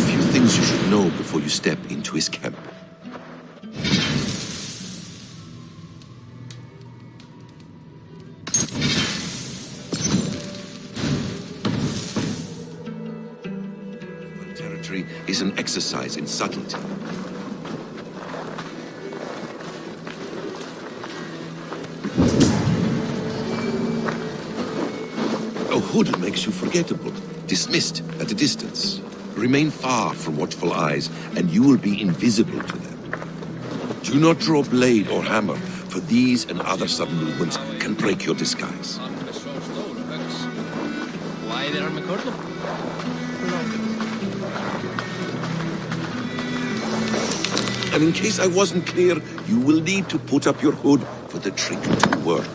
few things you should know before you step into his camp. Territory is an exercise in subtlety. A hood makes you forgettable, dismissed at a distance. Remain far from watchful eyes, and you will be invisible to them. Do not draw blade or hammer, for these and other sudden movements can break your disguise. And in case I wasn't clear, you will need to put up your hood for the trick to work.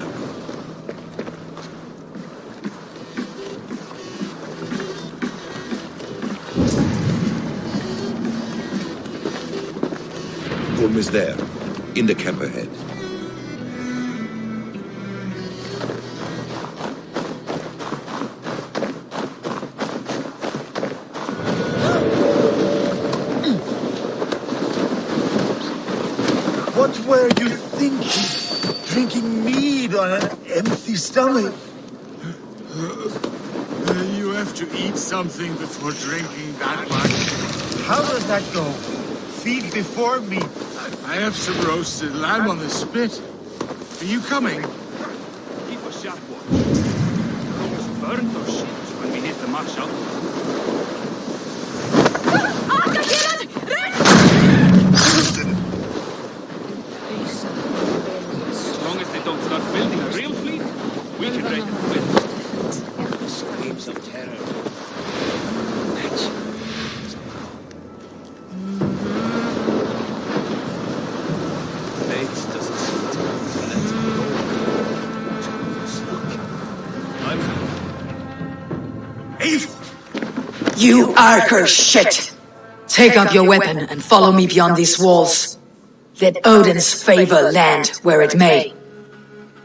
Gorm is there, in the camp ahead. What were you thinking? Drinking mead on an empty stomach? You have to eat something before drinking that much. How does that go? Feed before meat. I have some roasted lamb on the spit. Are you coming? Keep a sharp watch. Almost burned those ships when we hit the marsh out. As long as they don't start building a real fleet, we can rate it with. Screams of terror. You Archer shit! Take up your weapon and follow me beyond these walls. Let Odin's favor land where it may.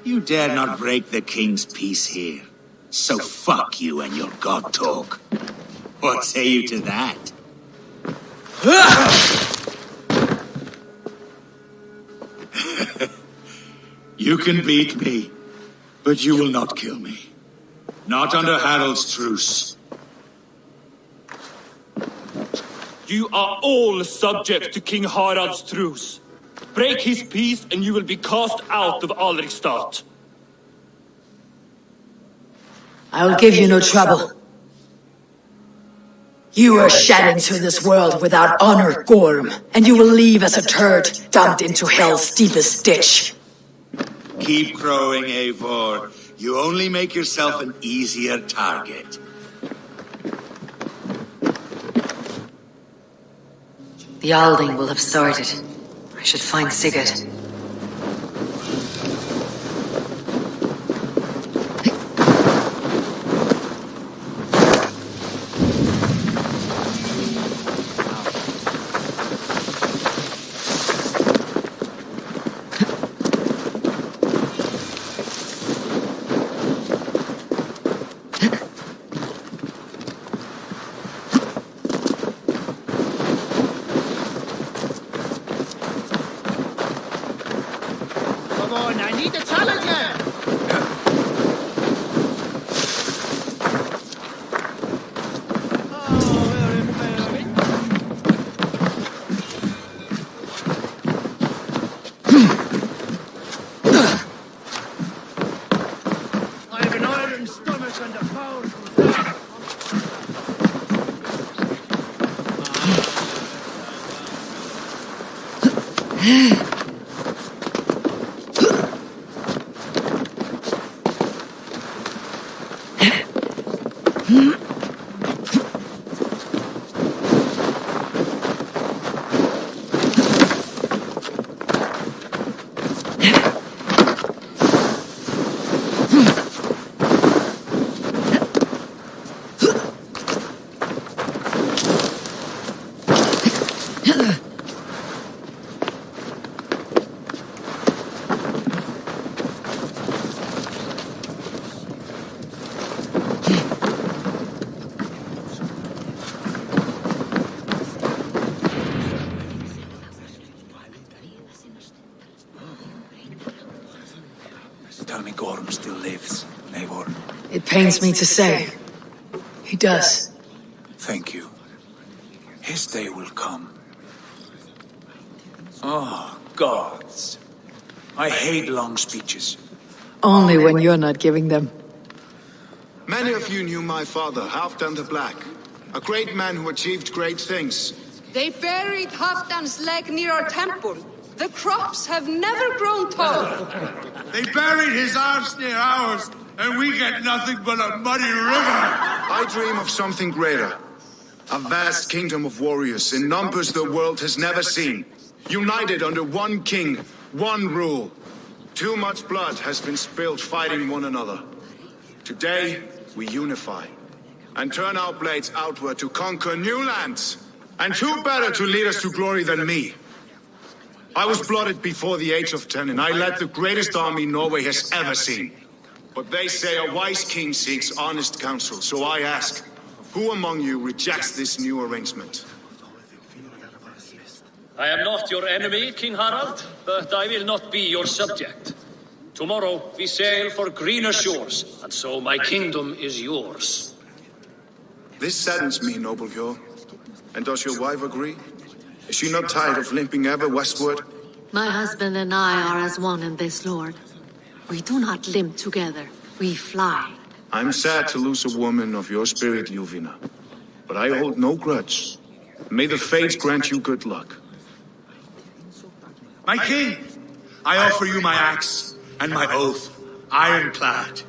You dare not break the king's peace here. So fuck you and your god talk. What say you to that? You can beat me, but you will not kill me. Not under Harald's truce. You are all subject to King Harald's truce. Break his peace and you will be cast out of Alrikstad. I'll give you no trouble. You are shedding through this world without honor, Gorm, and you will leave as a turd dumped into hell's deepest ditch. Keep crowing, Eivor. You only make yourself an easier target. The Alding will have started. I should find Sigurd. I need a challenger! I have an iron stomach and a powerful back. Gorm still lives, Eivor. It pains me to say. He does. Thank you. His day will come. Oh, gods. I hate long speeches. Only when you're not giving them. Many of you knew my father, Halfdan the Black. A great man who achieved great things. They buried Halfdan's leg near our temple. The crops have never grown tall. They buried his arse near ours, and we get nothing but a muddy river. I dream of something greater. A vast kingdom of warriors in numbers the world has never seen. United under one king, one rule. Too much blood has been spilled fighting one another. Today, we unify and turn our blades outward to conquer new lands. And who better to lead us to glory than me? I was blooded before the age of 10, and I led the greatest army Norway has ever seen. But they say a wise king seeks honest counsel, so I ask, who among you rejects this new arrangement? I am not your enemy, King Harald, but I will not be your subject. Tomorrow we sail for greener shores, and so my kingdom is yours. This saddens me, noble Hjor. And does your wife agree? Is she not tired of limping ever westward? My husband and I are as one in this, Lord. We do not limp together, we fly. I'm sad to lose a woman of your spirit, Ljuvina. But I hold no grudge. May the fates grant you good luck. My king, I offer you my axe and my oath, ironclad.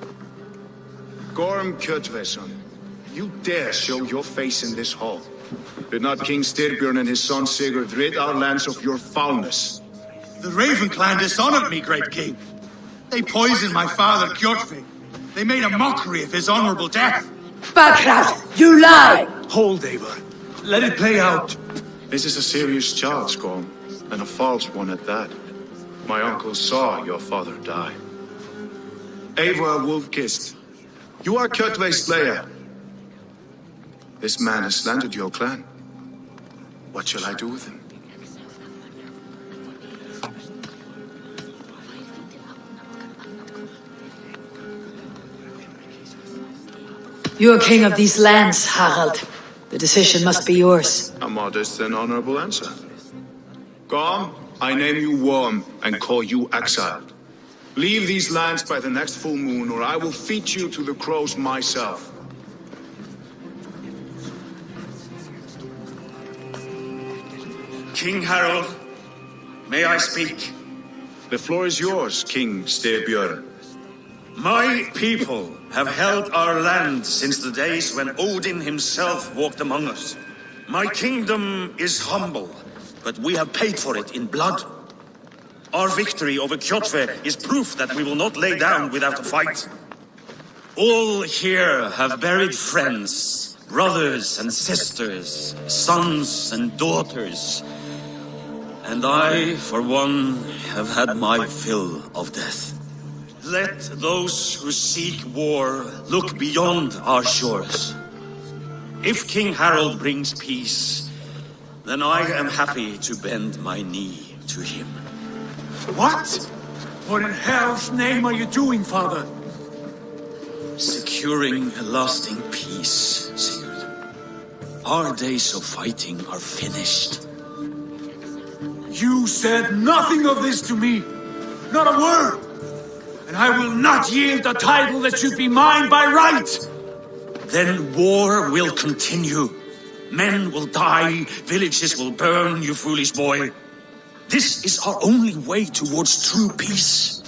Gorm Kjotveson, you dare show your face in this hall. Did not King Styrbjörn and his son Sigurd rid our lands of your foulness? The Raven clan dishonored me, great king. They poisoned my father, Kjotve. They made a mockery of his honorable death. Bakrat, you lie! Hold, Eivor. Let it play out. This is a serious charge, Gorm, and a false one at that. My uncle saw your father die. Eivor Wolf-Kissed, you are Kjotve's slayer. This man has slandered your clan. What shall I do with him? You're king of these lands, Harald. The decision must be yours. A modest and honorable answer. Gorm, I name you Worm and call you exiled. Leave these lands by the next full moon, or I will feed you to the crows myself. King Harald, may I speak? The floor is yours, King Styrbjörn. My people have held our land since the days when Odin himself walked among us. My kingdom is humble, but we have paid for it in blood. Our victory over Kjotve is proof that we will not lay down without a fight. All here have buried friends, brothers and sisters, sons and daughters. And I, for one, have had my fill of death. Let those who seek war look beyond our shores. If King Harald brings peace, then I am happy to bend my knee to him. What? What in hell's name are you doing, father? Securing a lasting peace, Sigurd. Our days of fighting are finished. You said nothing of this to me. Not a word. And I will not yield a title that should be mine by right. Then war will continue. Men will die, villages will burn, you foolish boy. This is our only way towards true peace.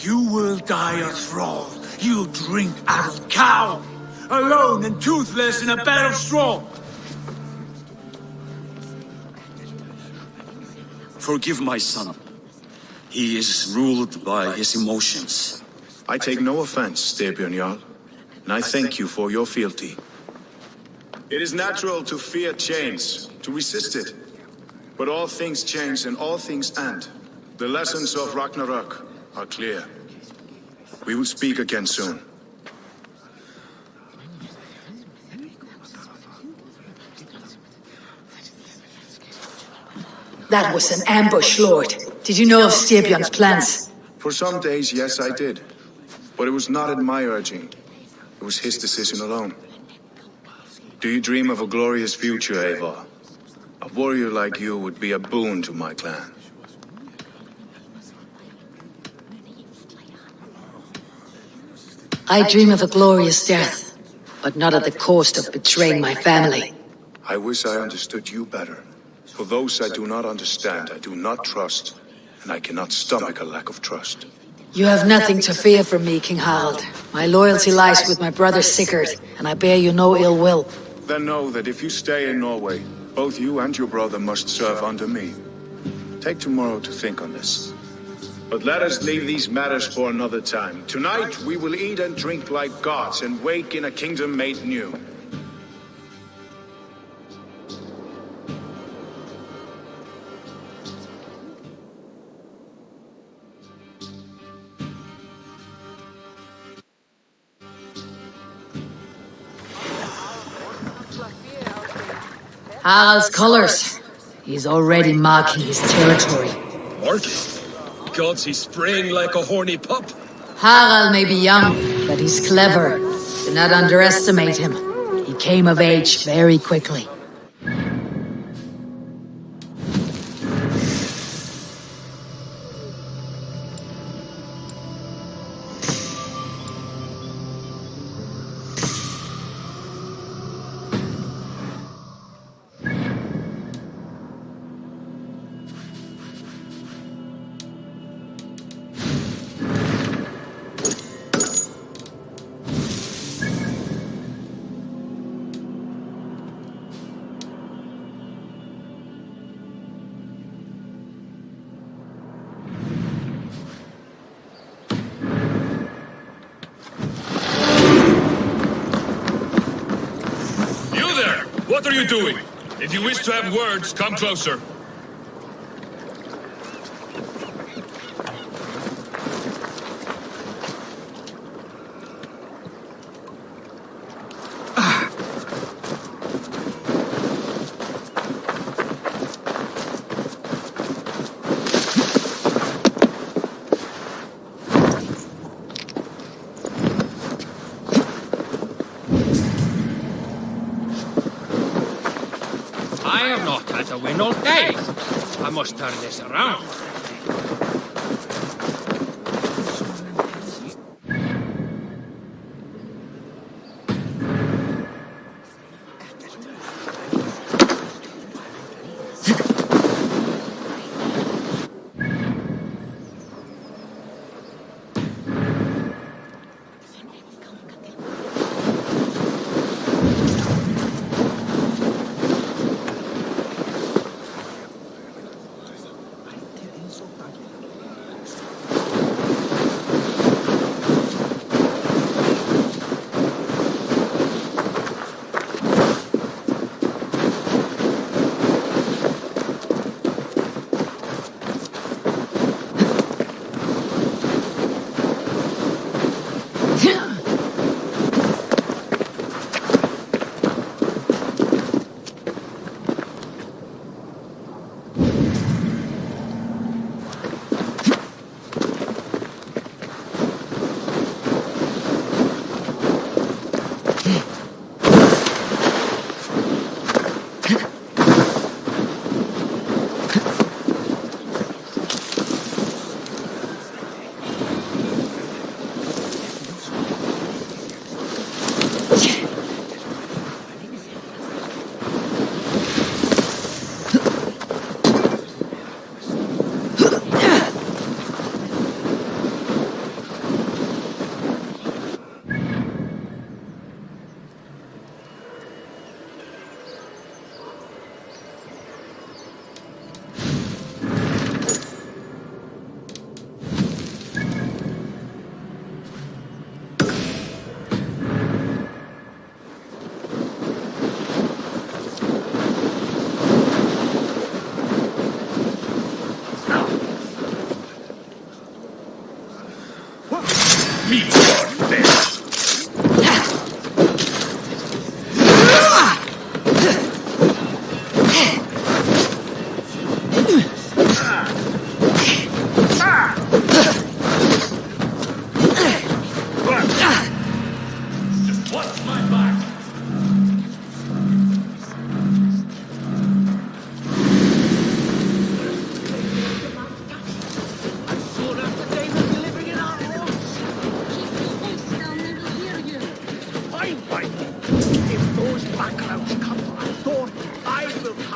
You will die a thrall. You drink-addled cow. Alone and toothless in a bed of straw. Forgive my son. He is ruled by his emotions. I take no offense, Styrbjörn Jarl, and I thank you for your fealty. It is natural to fear change, to resist it. But all things change and all things end. The lessons of Ragnarok are clear. We will speak again soon. That was an ambush, Lord. Did you know of Styrbjörn's plans? For some days, yes, I did. But it was not at my urging. It was his decision alone. Do you dream of a glorious future, Ava? A warrior like you would be a boon to my clan. I dream of a glorious death, but not at the cost of betraying my family. I wish I understood you better. For those I do not understand, I do not trust, and I cannot stomach a lack of trust. You have nothing to fear from me, King Harald. My loyalty lies with my brother Sigurd, and I bear you no ill will. Then know that if you stay in Norway, both you and your brother must serve under me. Take tomorrow to think on this. But let us leave these matters for another time. Tonight we will eat and drink like gods and wake in a kingdom made new. Harald's colors. He's already marking his territory. Marking? Gods, he's spraying like a horny pup. Harald may be young, but he's clever. Do not underestimate him. He came of age very quickly. What are you doing? If you wish to have words, come closer. I have not had a win all day. I must turn this around.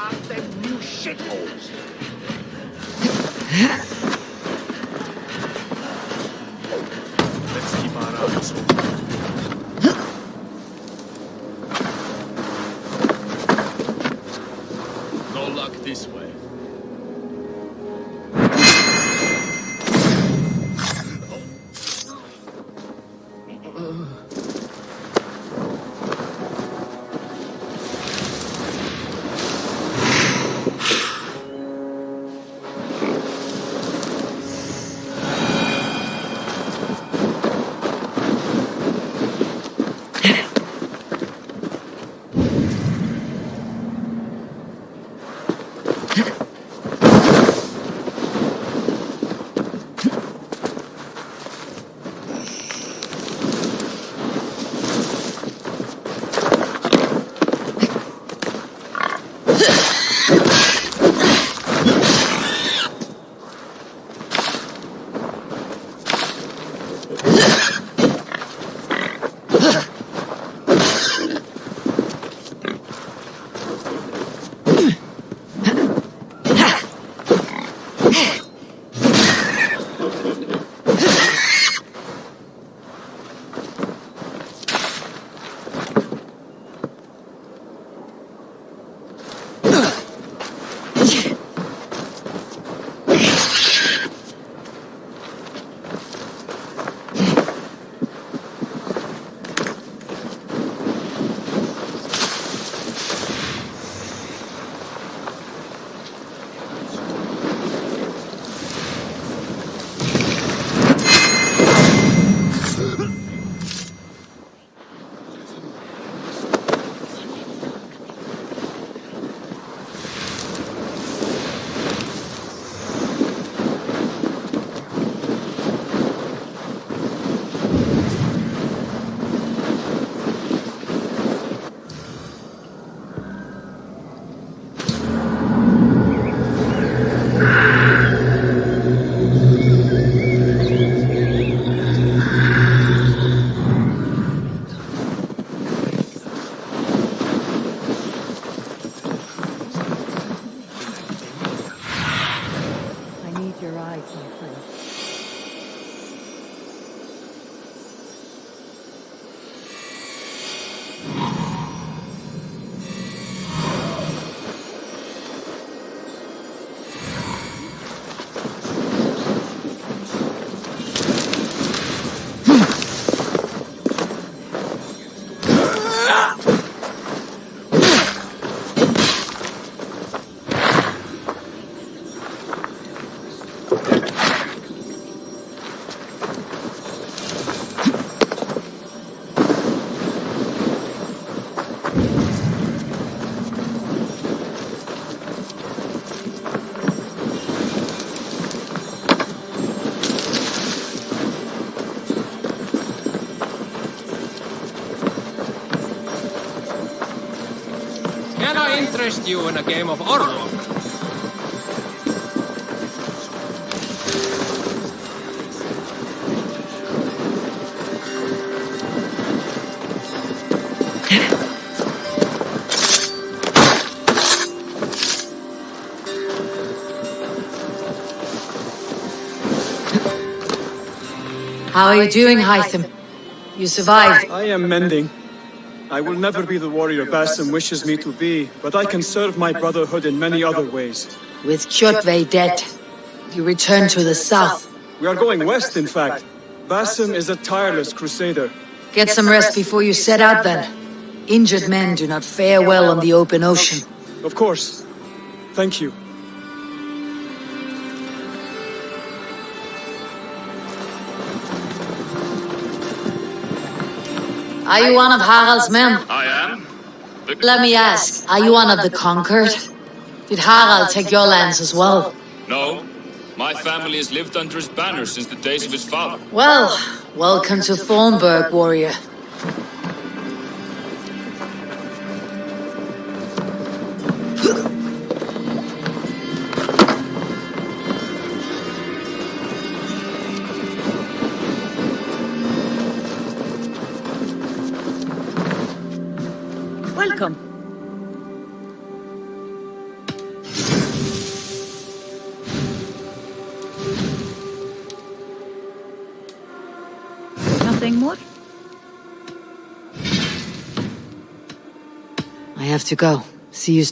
past them new shitholes. Let's keep our eyes open. No luck this way. Can I interest you in a game of Orlok? How are you doing, Hytham? You survived. I am mending. I will never be the warrior Basim wishes me to be, but I can serve my brotherhood in many other ways. With Kjotve dead, you return to the south. We are going west, in fact. Basim is a tireless crusader. Get some rest before you set out, then. Injured men do not fare well on the open ocean. Of course. Thank you. Are you one of Harald's men? I am. Let me ask, are you one of the conquered? Did Harald take your lands as well? No. My family has lived under his banner since the days of his father. Well, welcome to Thornburg, warrior. Welcome. Anything more? I have to go. See you.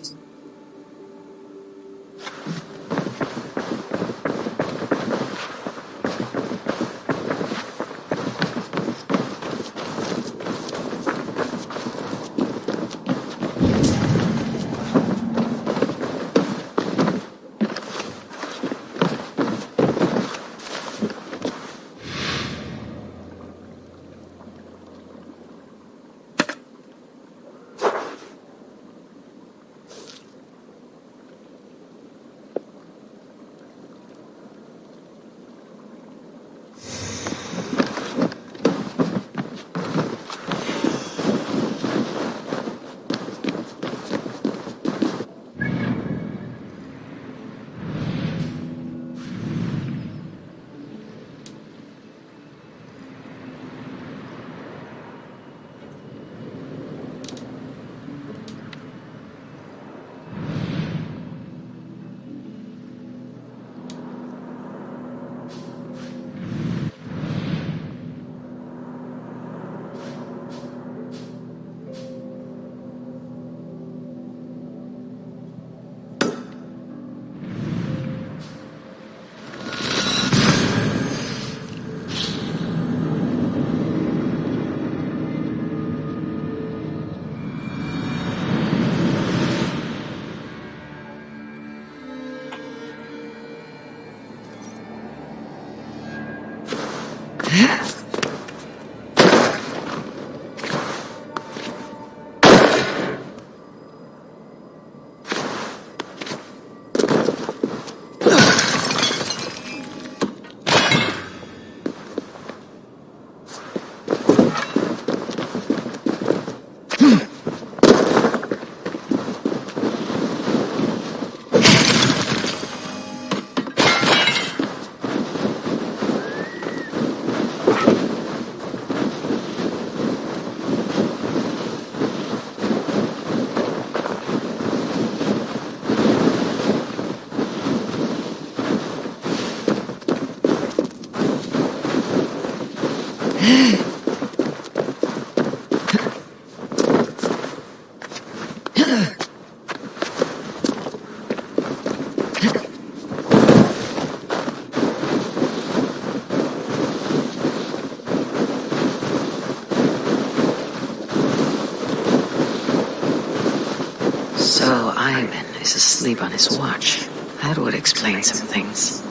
So Ivan is asleep on his watch. That would explain some things.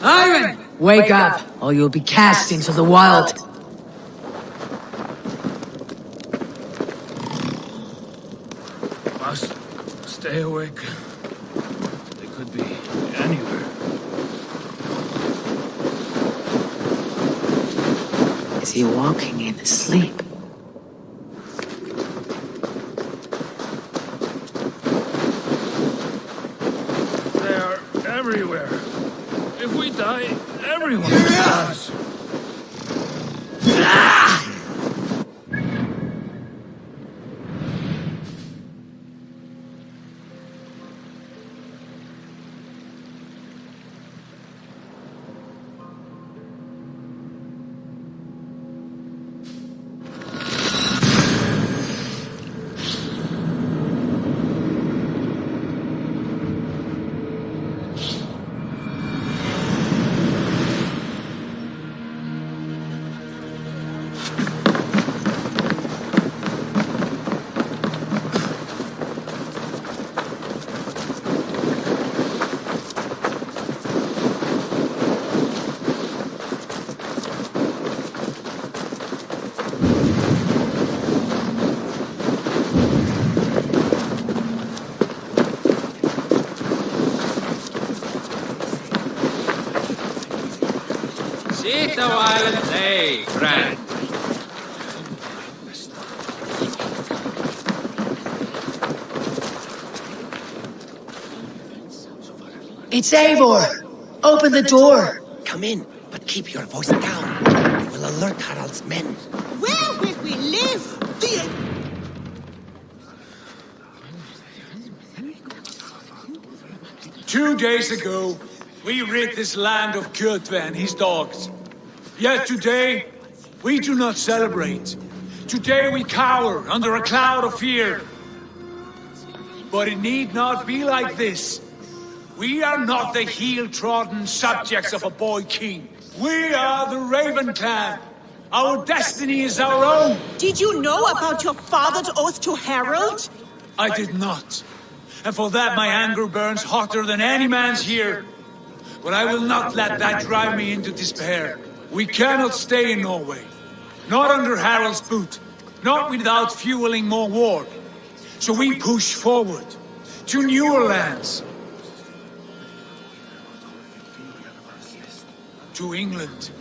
Ivan! Wake up, or you'll be cast into the wild. Must stay awake. They could be anywhere. Is he walking in his sleep? They are everywhere. If we die, everyone dies. Sit a while and play, friend. It's Eivor! Open the door! Come in, but keep your voice down. We will alert Harald's men. Where will we live? 2 days ago, we rid this land of Kjotve and his dogs. Yet today, we do not celebrate. Today we cower under a cloud of fear. But it need not be like this. We are not the heel-trodden subjects of a boy king. We are the Raven clan. Our destiny is our own. Did you know about your father's oath to Harold? I did not. And for that my anger burns hotter than any man's here. But I will not let that drive me into despair. We cannot stay in Norway. Not under Harald's boot. Not without fueling more war. So we push forward. To newer lands. To England.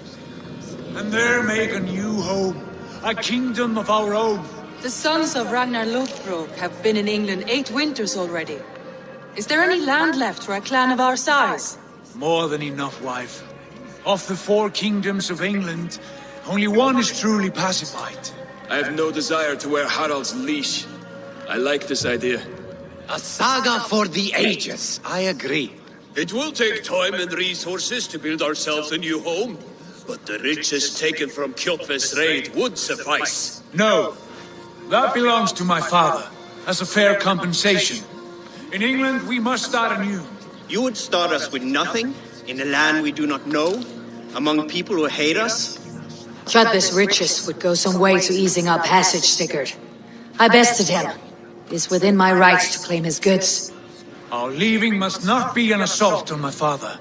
And there make a new home. A kingdom of our own. The sons of Ragnar Lothbrok have been in England 8 winters already. Is there any land left for a clan of our size? More than enough, wife. Of the 4 kingdoms of England, only one is truly pacified. I have no desire to wear Harald's leash. I like this idea. A saga for the ages, I agree. It will take time and resources to build ourselves a new home, but the riches taken from Kjotve's raid would suffice. No. That belongs to my father, as a fair compensation. In England, we must start anew. You would start us with nothing, in a land we do not know, among people who hate us? Kjotve's riches would go some way to easing our passage, Sigurd. I bested him. It is within my rights to claim his goods. Our leaving must not be an assault on my father.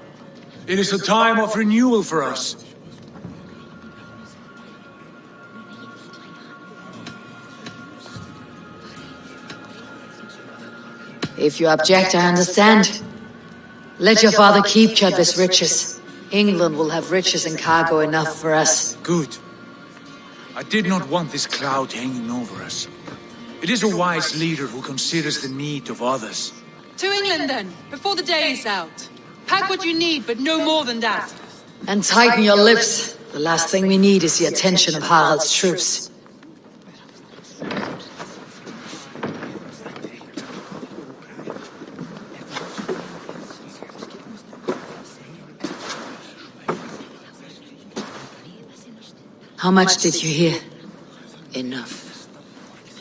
It is a time of renewal for us. If you object, I understand. Let your father keep Kjotve's riches. England will have riches and cargo enough for us. Good. I did not want this cloud hanging over us. It is a wise leader who considers the need of others. To England then, before the day is out. Pack what you need, but no more than that. And tighten your lips. The last thing we need is the attention of Harald's troops. How much did you hear? Enough.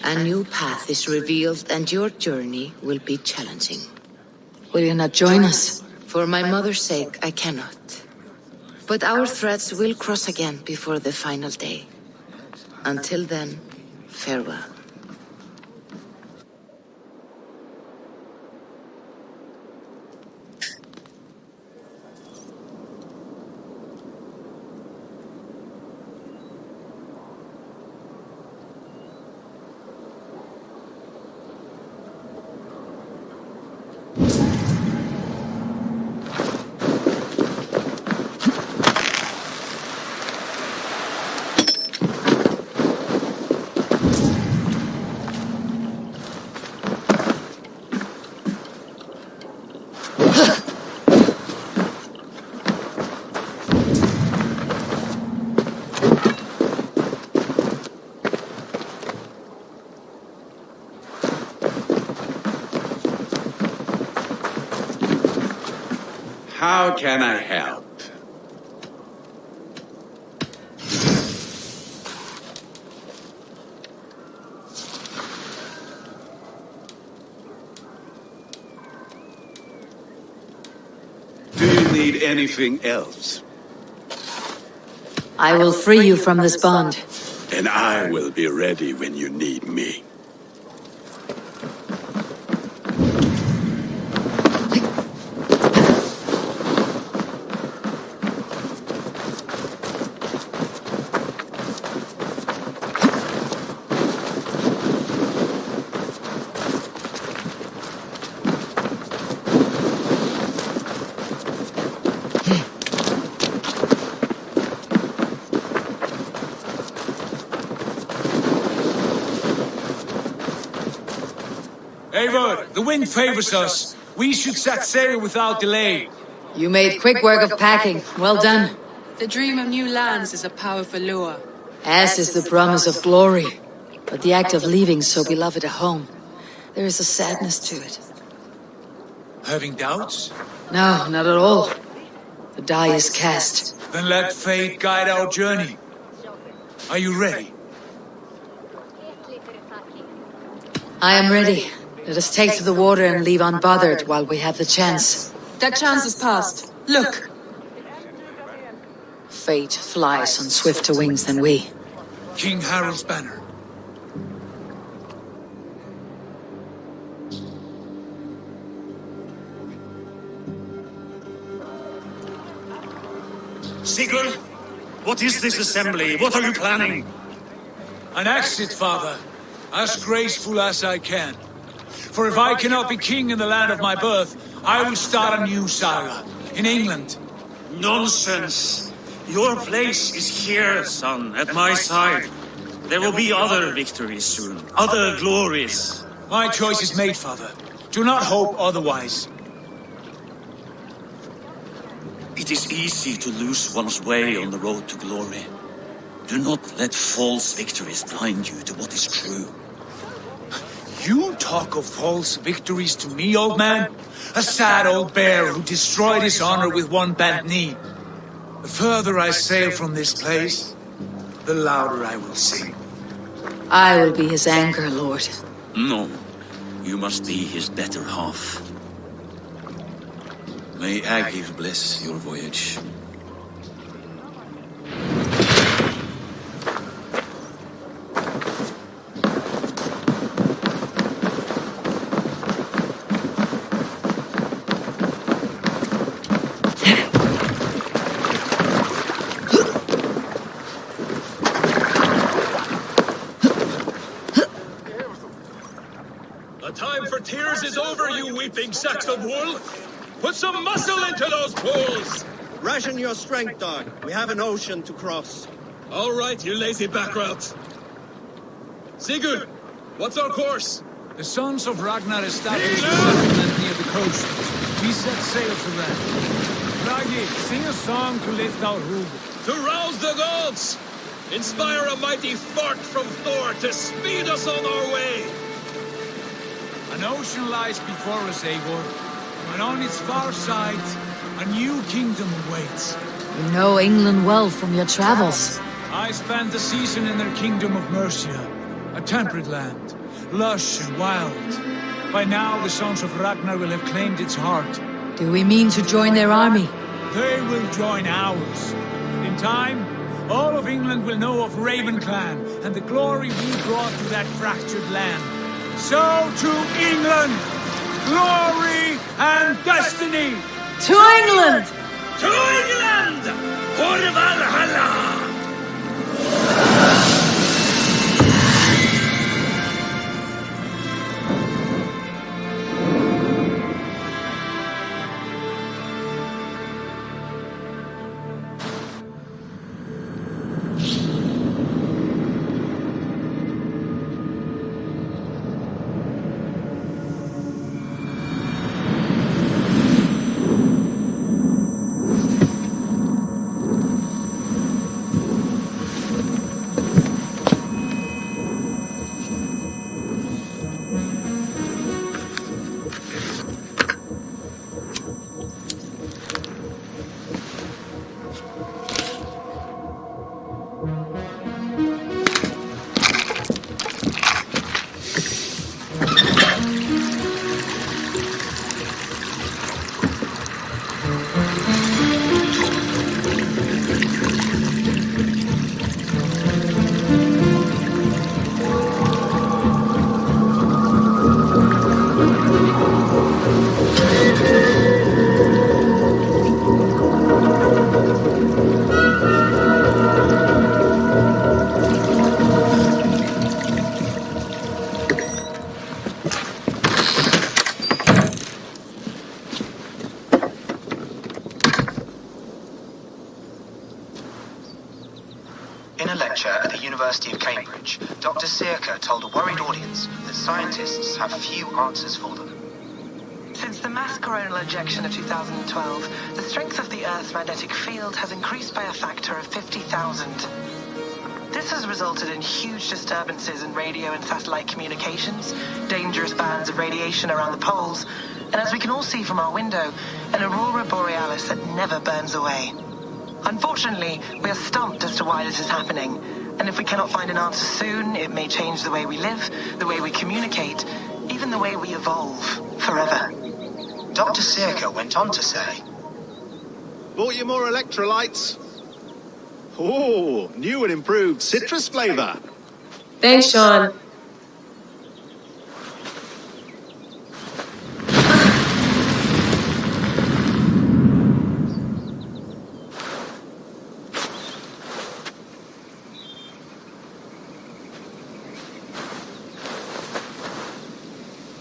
A new path is revealed and your journey will be challenging. Will you not join us? For my mother's sake, I cannot. But our threads will cross again before the final day. Until then, farewell. How can I help? Do you need anything else? I will free you from this bond. And I will be ready when you need me. Eivor, the wind favors us. We should set sail without delay. You made quick work of packing. Well done. The dream of new lands is a powerful lure. As is the promise of glory. But the act of leaving so beloved a home, there is a sadness to it. Having doubts? No, not at all. The die is cast. Then let fate guide our journey. Are you ready? I am ready. Let us take to the water and leave unbothered while we have the chance. That chance is past. Look! Fate flies on swifter wings than we. King Harald's banner. Sigurd, what is this assembly? What are you planning? An exit, father. As graceful as I can. For if I cannot be king in the land of my birth, I will start a new saga. In England. Nonsense! Your place is here, son, at my side. There will be other victories soon. Other glories. My choice is made, father. Do not hope otherwise. It is easy to lose one's way on the road to glory. Do not let false victories blind you to what is true. You talk of false victories to me, old man? A sad old bear who destroyed his honor with one bent knee. The further I sail from this place, the louder I will sing. I will be his anchor, Lord. No, you must be his better half. May Agir bless your voyage. The time for tears is over, you weeping sacks of wool! Put some muscle into those pulls! Ration your strength, dog. We have an ocean to cross. All right, you lazy backrout. Sigurd, what's our course? The sons of Ragnar established a settlement near the coast. We set sail to them. Ragi, sing a song to lift our hoof. To rouse the gods! Inspire a mighty fart from Thor to speed us on our way! An ocean lies before us, Eivor. And on its far side, a new kingdom awaits. You know England well from your travels. I spent a season in their kingdom of Mercia, a temperate land, lush and wild. By now, the sons of Ragnar will have claimed its heart. Do we mean to join their army? They will join ours. In time, all of England will know of Raven Clan and the glory we brought to that fractured land. So to England! Glory and destiny! To England! To England! For Valhalla! In a lecture at the University of Cambridge, Dr. Sirka told a worried audience that scientists have few answers for them. Since the mass coronal ejection of 2012, the strength of the Earth's magnetic field has increased by a factor of 50,000. This has resulted in huge disturbances in radio and satellite communications, dangerous bands of radiation around the poles, And as we can all see from our window, an aurora borealis that never burns away. Unfortunately, we are stumped as to why this is happening. And if we cannot find an answer soon, it may change the way we live, the way we communicate, even the way we evolve forever. Dr. Circa went on to say, Bought you more electrolytes? Oh, new and improved citrus flavor. Thanks, Sean.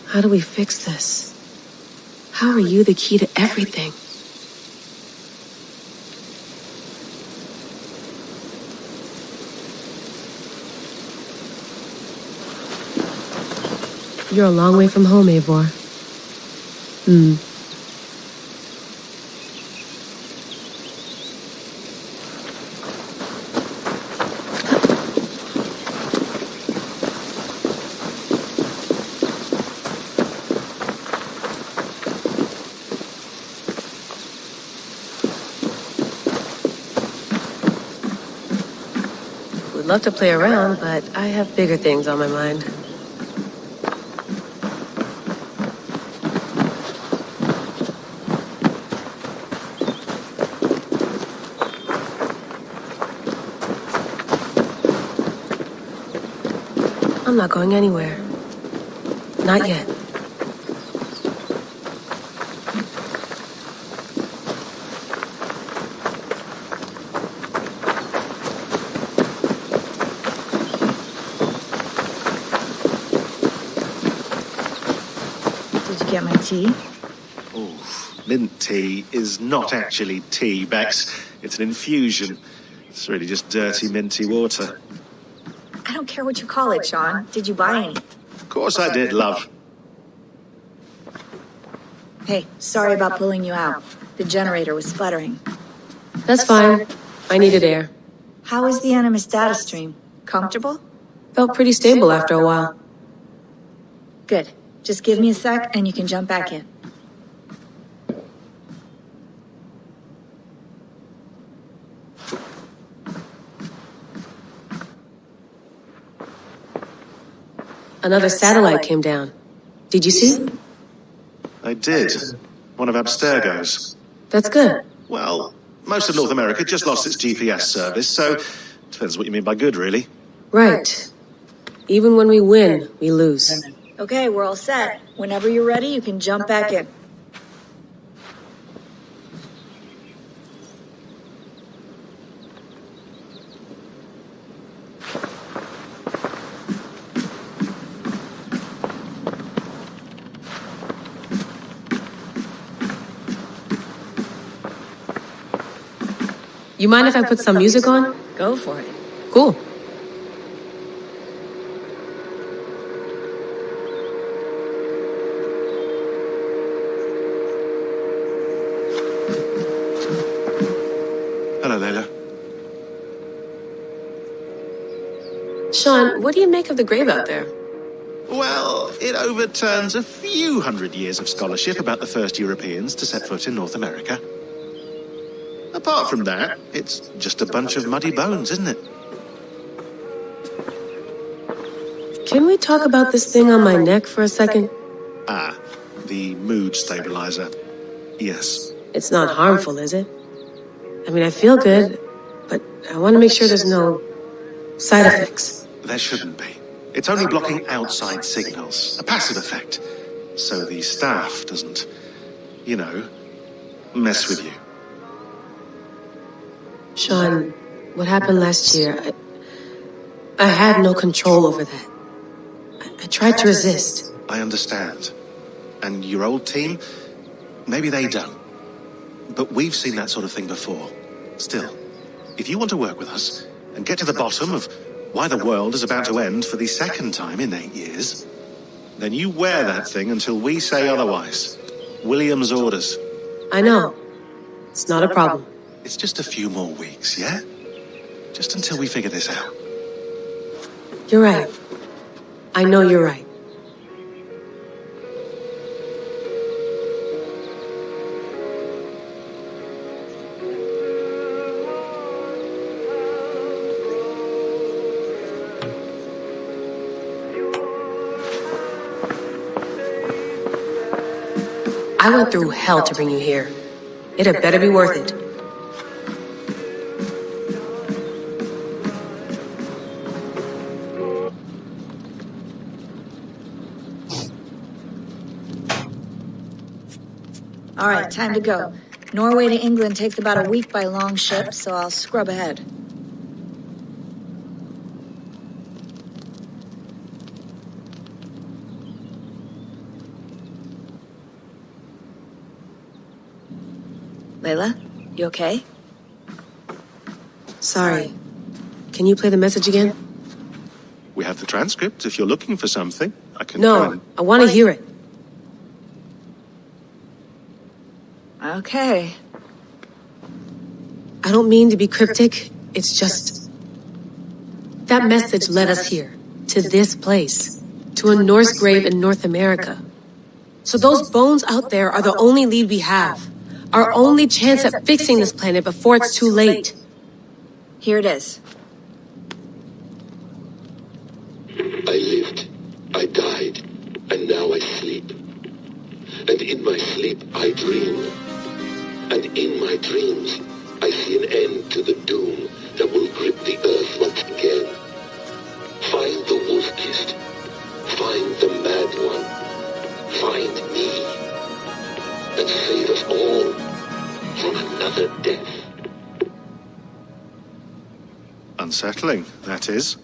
How do we fix this? How are you the key to everything? You're a long way from home, Eivor. Would love to play around, but I have bigger things on my mind. I'm not going anywhere. Not yet. Did you get my tea? Oh, mint tea is not actually tea, Bex. It's an infusion. It's really just dirty, minty water. I don't care what you call it, Sean. Did you buy any? Of course I did, love. Hey, sorry about pulling you out. The generator was sputtering. That's fine. I needed air. How is the Animus data stream? Comfortable? Felt pretty stable after a while. Good. Just give me a sec and you can jump back in. Another satellite came down. Did you see? I did. One of Abstergo's. That's good. Well, most of North America just lost its GPS service, so depends what you mean by good, really. Right. Even when we win, we lose. Okay, we're all set. Whenever you're ready, you can jump back in. You mind if I put some music on? Go for it. Cool. Hello, Layla. Sean, what do you make of the grave out there? Well, it overturns a few hundred years of scholarship about the first Europeans to set foot in North America. Apart from that, it's just a bunch of muddy bones, isn't it? Can we talk about this thing on my neck for a second? Ah, the mood stabilizer. Yes. It's not harmful, is it? I mean, I feel good, but I want to make sure there's no side effects. There shouldn't be. It's only blocking outside signals, a passive effect, so the staff doesn't, you know, mess with you. Sean, what happened last year, I had no control over that. I tried to resist. I understand. And your old team, maybe they don't. But we've seen that sort of thing before. Still, if you want to work with us and get to the bottom of why the world is about to end for the second time in 8 years, then you wear that thing until we say otherwise. William's orders. I know. It's not a problem. It's just a few more weeks, yeah? Just until we figure this out. You're right. I know you're right. I went through hell to bring you here. It had better be worth it. All right, time to go. Norway to England takes about a week by long ship, so I'll scrub ahead. Layla, you okay? Sorry. Can you play the message again? We have the transcript. If you're looking for something, I can... No, I want to hear it. Okay. I don't mean to be cryptic. It's just... That message led us here, to this place, to a Norse grave in North America. So those bones out there are the only lead we have. Our only chance at fixing this planet before it's too late. Here it is. I lived, I died, and now I sleep. And in my sleep I dream. And in my dreams I see an end to the doom that will grip the earth once again. Find the wolf-kissed. Find the mad one. Find me. And save us all from another death. Unsettling, that is.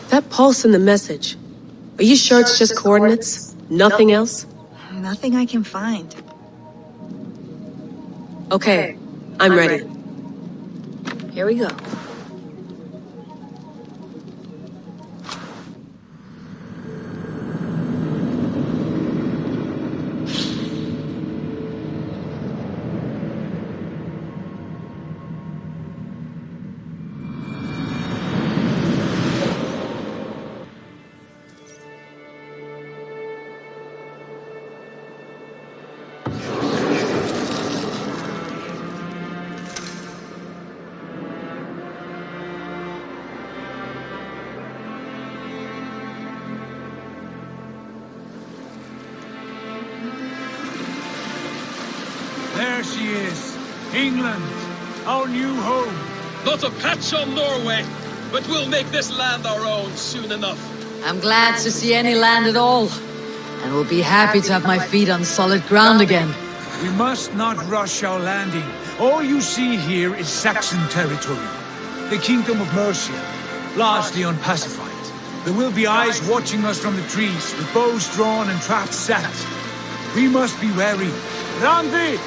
That pulse in the message. Are you sure it's just coordinates? Nothing else? Nothing I can find. Okay, I'm ready. Here we go. There she is. England, our new home. Not a patch on Norway, but we'll make this land our own soon enough. I'm glad to see any land at all, and will be happy to have my feet on solid ground again. We must not rush our landing. All you see here is Saxon territory. The Kingdom of Mercia, largely unpacified. There will be eyes watching us from the trees, with bows drawn and traps set. We must be wary. Randi,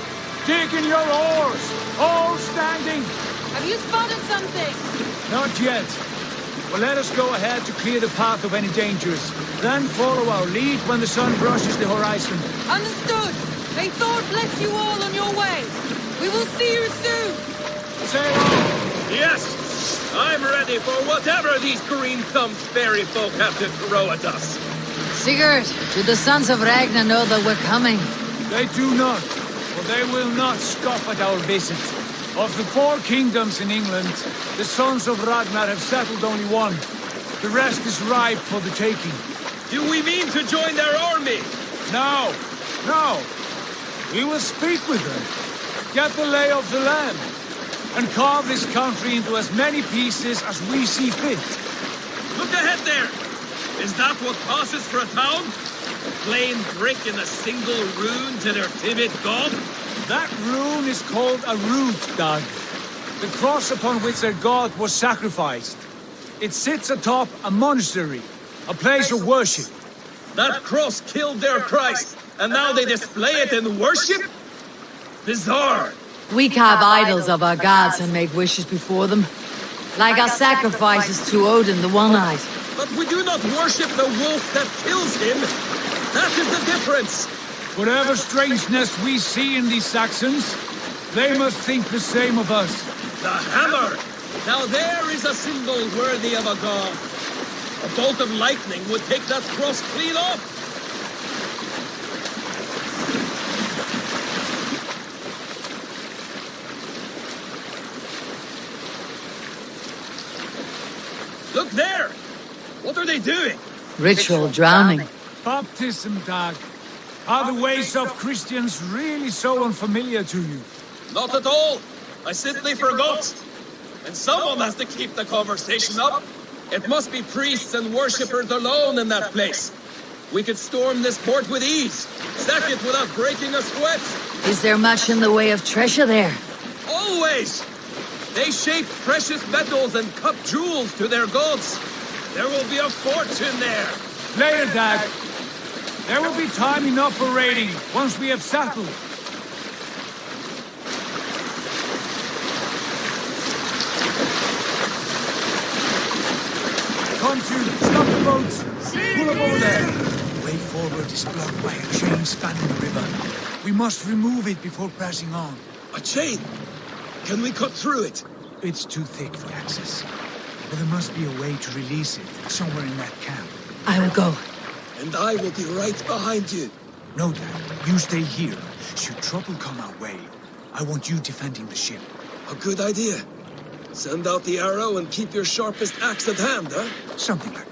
dig in your oars, all standing. Have you spotted something? Not yet. But let us go ahead to clear the path of any dangers. Then follow our lead when the sun brushes the horizon. Understood. May Thor bless you all on your way. We will see you soon. Sail on. Yes, I'm ready for whatever these green-thumbed fairy folk have to throw at us. Sigurd, do the sons of Ragnar know that we're coming? They do not, for they will not scoff at our visit. Of the 4 kingdoms in England, the sons of Ragnar have settled only one. The rest is ripe for the taking. Do we mean to join their army? No, no. We will speak with them, get the lay of the land, and carve this country into as many pieces as we see fit. Look ahead there! Is that what passes for a town? A plain brick in a single rune to their timid god? That rune is called a root, Doug. The cross upon which their god was sacrificed. It sits atop a monastery, a place of worship. That cross killed their Christ, and now they display it in worship? Bizarre. We carve idols of our gods and make wishes before them. Like our sacrifices to Odin, the One-Eyed. But we do not worship the wolf that kills him. That is the difference. Whatever strangeness we see in these Saxons, they must think the same of us. The hammer! Now there is a symbol worthy of a god. A bolt of lightning would take that cross clean off. Look there! What are they doing? Ritual drowning. Baptism, Dag. Are the ways of Christians really so unfamiliar to you? Not at all. I simply forgot. And someone has to keep the conversation up. It must be priests and worshippers alone in that place. We could storm this port with ease. Sack it without breaking a sweat. Is there much in the way of treasure there? Always! They shape precious metals and cut jewels to their gods. There will be a fortune there. Later, Dad. There will be time enough for raiding once we have settled. Come to, stop the boats. Pull up over there. The way forward is blocked by a chain spanning the river. We must remove it before pressing on. A chain? Can we cut through it? It's too thick for access. But there must be a way to release it somewhere in that camp. I will go. And I will be right behind you. No, Dad. You stay here. Should trouble come our way, I want you defending the ship. A good idea. Send out the arrow and keep your sharpest axe at hand, huh? Something like that.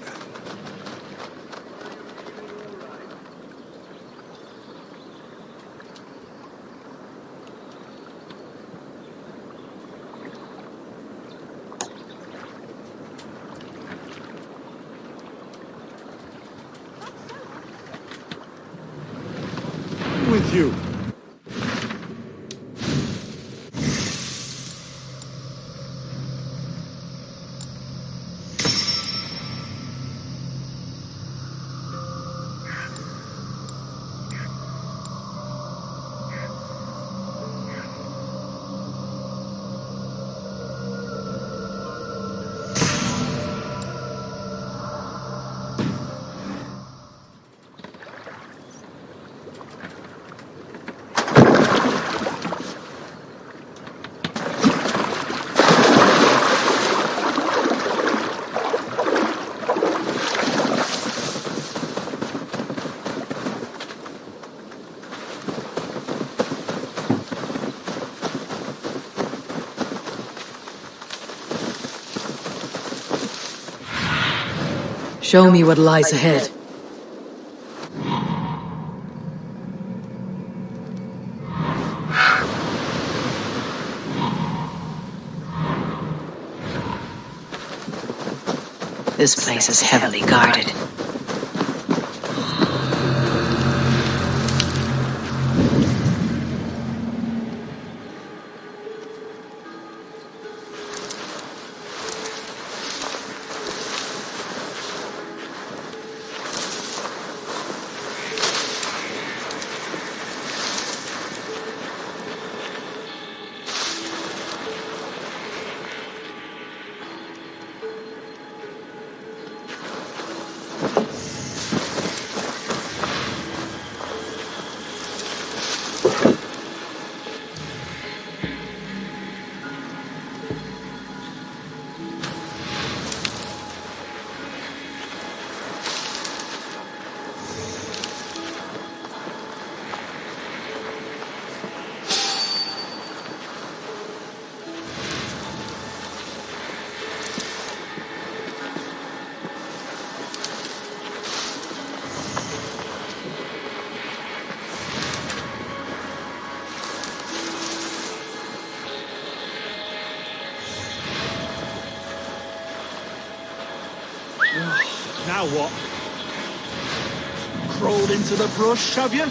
With you. Show me what lies ahead. This place is heavily guarded. Now what? Crawled into the brush, have you?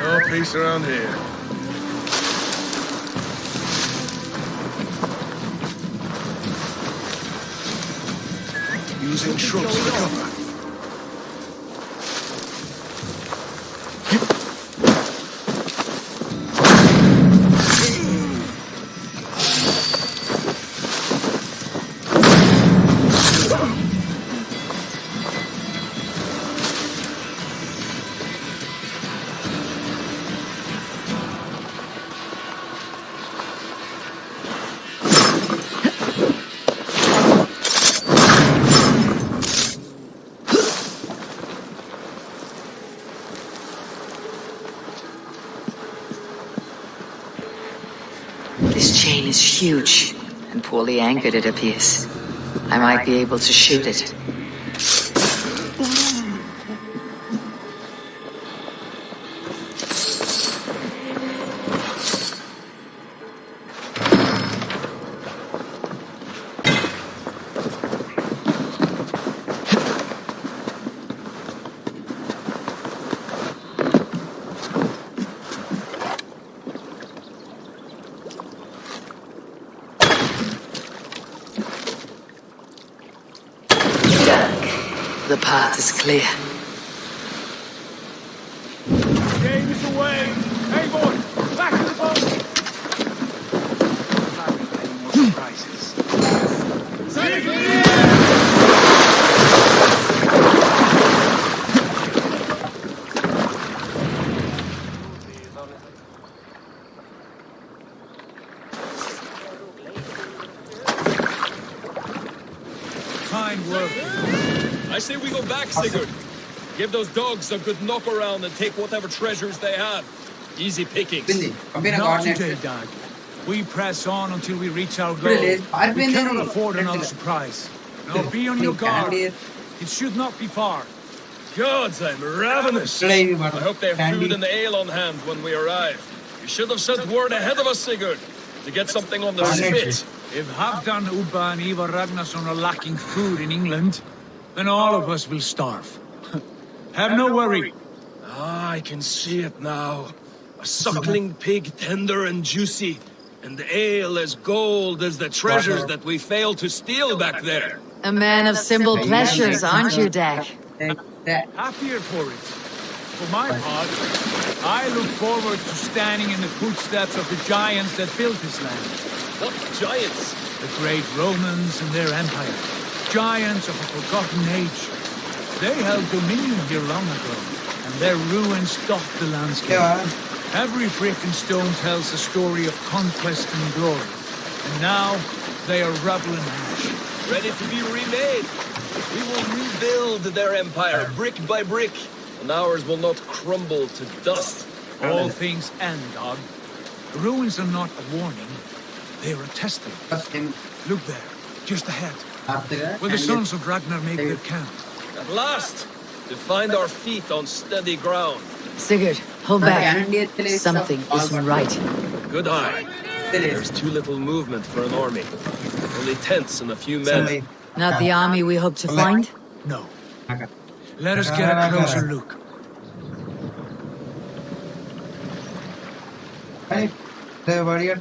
No peace around here. Using shrubs for cover. chain is huge, and poorly anchored it appears. I might be able to shoot it. The path is clear. Game is away! Hey boy, back to the boat! More surprises. Fine work. I say we go back, Sigurd. Give those dogs a good knock around and take whatever treasures they have. Easy pickings. Not today, Dag. We press on until we reach our goal. We cannot afford another surprise. Now be on your guard. It should not be far. Gods, I'm ravenous. I hope they have food and ale on hand when we arrive. You should have sent word ahead of us, Sigurd, to get something on the spit. If Halfdan, Ubba and Ivar Ragnarsson are lacking food in England, then all of us will starve. Have no worry. Ah, I can see it now. A suckling pig, tender and juicy, and the ale as gold as the treasures that we failed to steal back there. A man of simple pleasures, aren't you, Dak? Happier for it. For my part, I look forward to standing in the footsteps of the giants that built this land. What giants? The great Romans and their empire. Giants of a forgotten age. They held dominion here long ago, and their ruins dot the landscape. Every brick and stone tells a story of conquest and glory. And now, they are rubble and ash. Ready to be remade. We will rebuild their empire brick by brick, and ours will not crumble to dust. All things end, dog. The ruins are not a warning. They are a testament. Look there, just ahead. Where the sons of Ragnar make their camp. At last! To find our feet on steady ground. Sigurd, hold back. Something isn't right. Good eye. There's too little movement for an army. Only tents and a few men. Not the army we hope to find? No. Let us get a closer look. Hey, the warrior.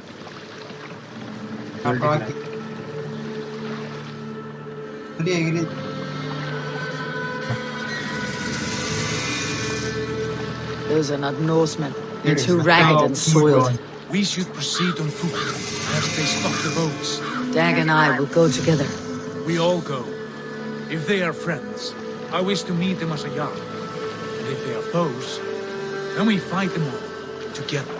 Those are not Norsemen. They're too ragged and soiled. We should proceed on foot, as they stop the boats. Dag and I will go together. We all go. If they are friends, I wish to meet them as a yard. And if they are foes, then we fight them all, together.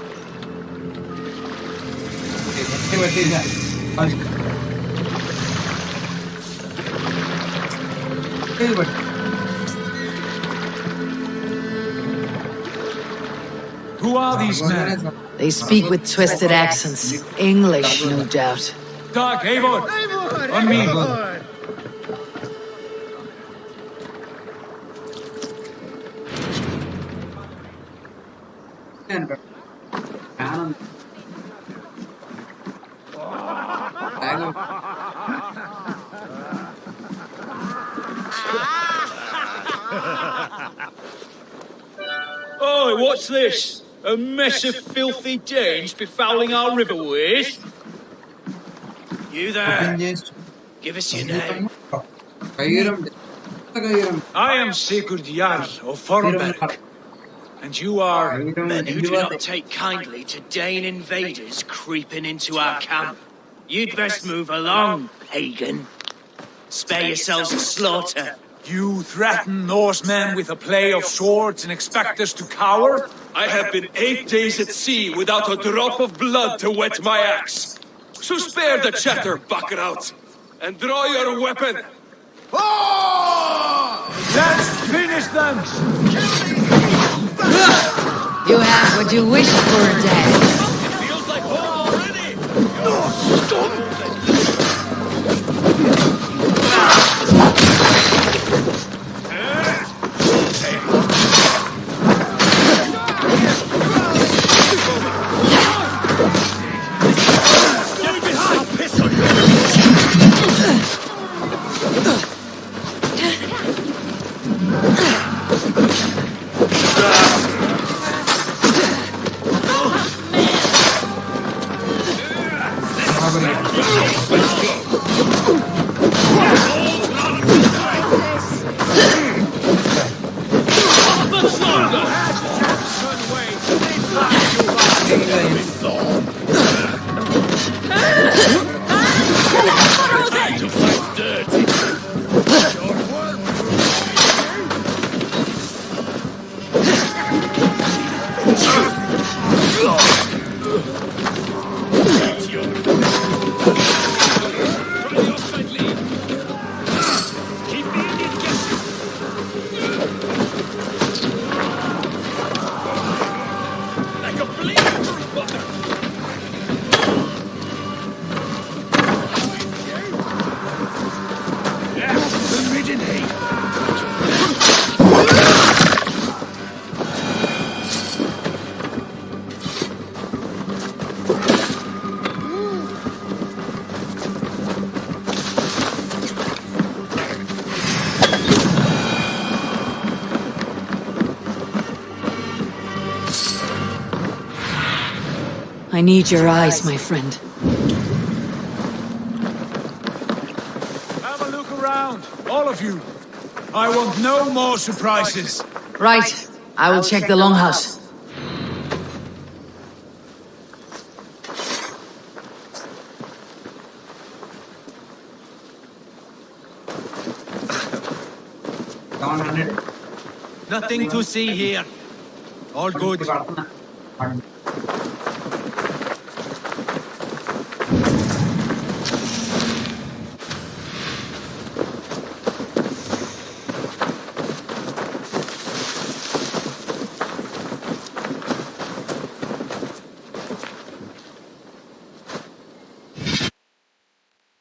Who are these men? They speak with twisted accents. English, no doubt. Dag, Eivor! On me! Oh, what's this? A mess of filthy Danes befouling our riverways? You there? Give us your name. I am Sigurd Jarl of Fornberg. And you are... Men who do not take kindly to Dane invaders creeping into our camp. You'd best move along, pagan. Spare yourselves a slaughter. You threaten Norsemen with a play of swords and expect us to cower? I have been 8 days at sea without a drop of blood to wet my axe. So spare the chatter, Buckerout, and draw your weapon. Let's finish them! You have what you wished for, Dad. It feels like home already! I need your eyes, my friend. Have a look around, all of you. I want no more surprises. Right. I will check the longhouse. Nothing to see here. All good.